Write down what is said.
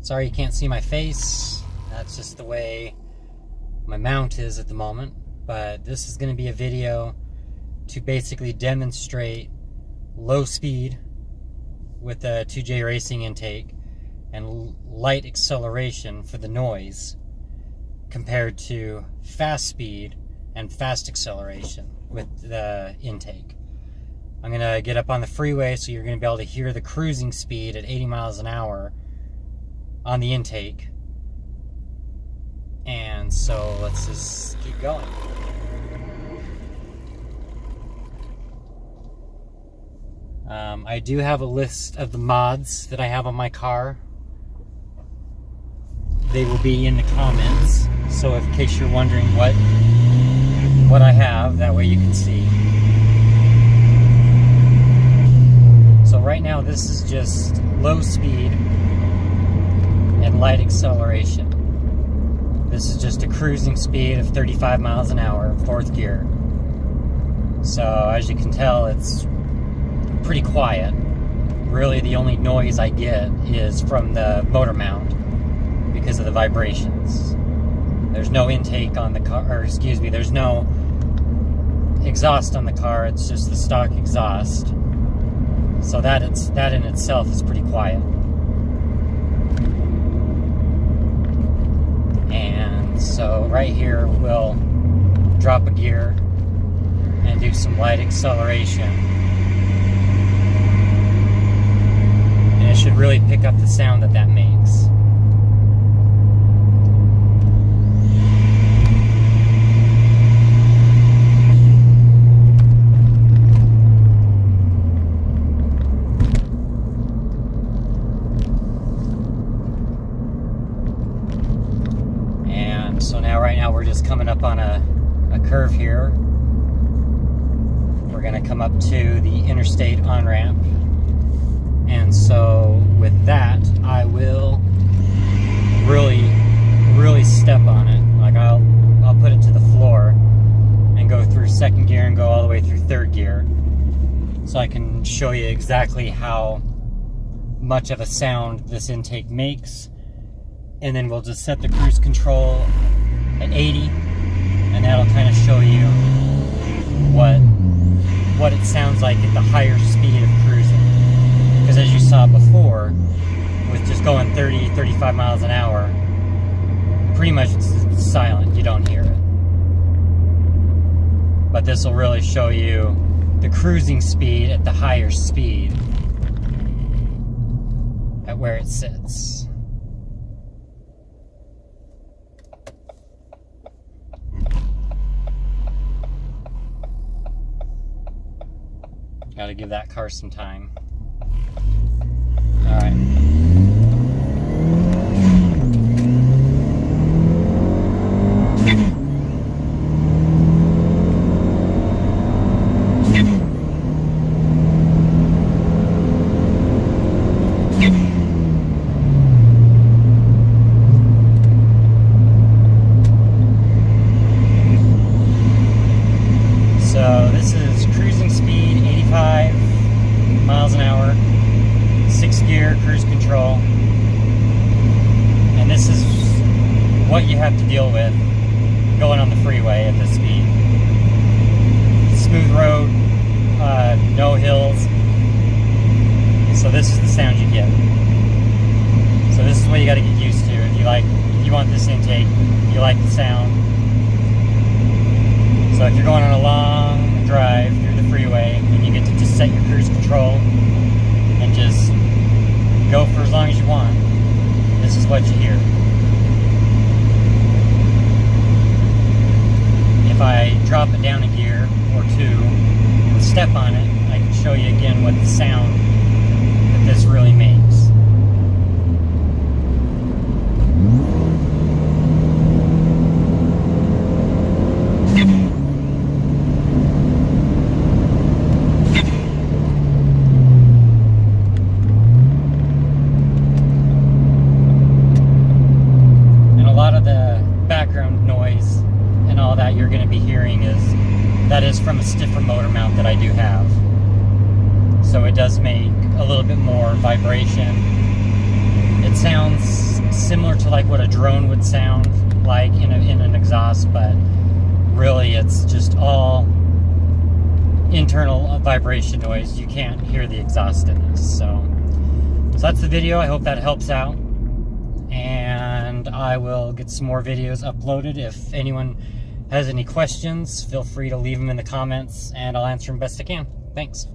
Sorry you can't see my face. That's just the way my mount is at the moment. But this is going to be a video to basically demonstrate low speed with a 2J-racing intake and light acceleration for the noise compared to fast speed and fast acceleration with the intake. I'm going to get up on the freeway, so you're going to be able to hear the cruising speed at 80 miles an hour on the intake. And so let's just keep going. I do have a list of the mods that I have on my car. They will be in the comments, so in case you're wondering what I have, that way you can see. So right now this is just low speed and light acceleration. This is just a cruising speed of 35 miles an hour, 4th gear. So as you can tell, it's pretty quiet. Really the only noise I get is from the motor mount because of the vibrations. There's no intake on the car, or excuse me, there's no exhaust on the car, it's just the stock exhaust. So that in itself is pretty quiet. And so right here we'll drop a gear and do some light acceleration. And it should really pick up the sound that makes. So now, right now, we're just coming up on a curve here. We're going to come up to the interstate on-ramp. And so with that, I will really step on it. Like I'll put it to the floor and go through 2nd gear and go all the way through 3rd gear. So I can show you exactly how much of a sound this intake makes. And then we'll just set the cruise control at 80, and that'll kind of show you what it sounds like at the higher speed of cruising. Because as you saw before, with just going 30, 35 miles an hour, pretty much it's silent, you don't hear it. But this will really show you the cruising speed at the higher speed at where it sits. Gotta give that car some time. Alright. So this is cruising speed, 85 miles an hour, 6th gear, cruise control. And this is what you have to deal with going on the freeway at this speed. Smooth road, no hills. So this is the sound you get. So this is what you got to get used to. If you want this intake, you like the sound. So if you're going on a long drive through the freeway and you get to just set your cruise control and just go for as long as you want, this is what you hear. If I drop it down a gear or two and step on it, I can show you again what the sound that this really makes. You're going to be hearing is from a stiffer motor mount that I do have, so it does make a little bit more vibration. It sounds similar to like what a drone would sound like in an exhaust, but really it's just all internal vibration noise. You can't hear the exhaust in this. So that's the video. I hope that helps out, and I will get some more videos uploaded. If anyone has any questions, feel free to leave them in the comments, and I'll answer them best I can. Thanks.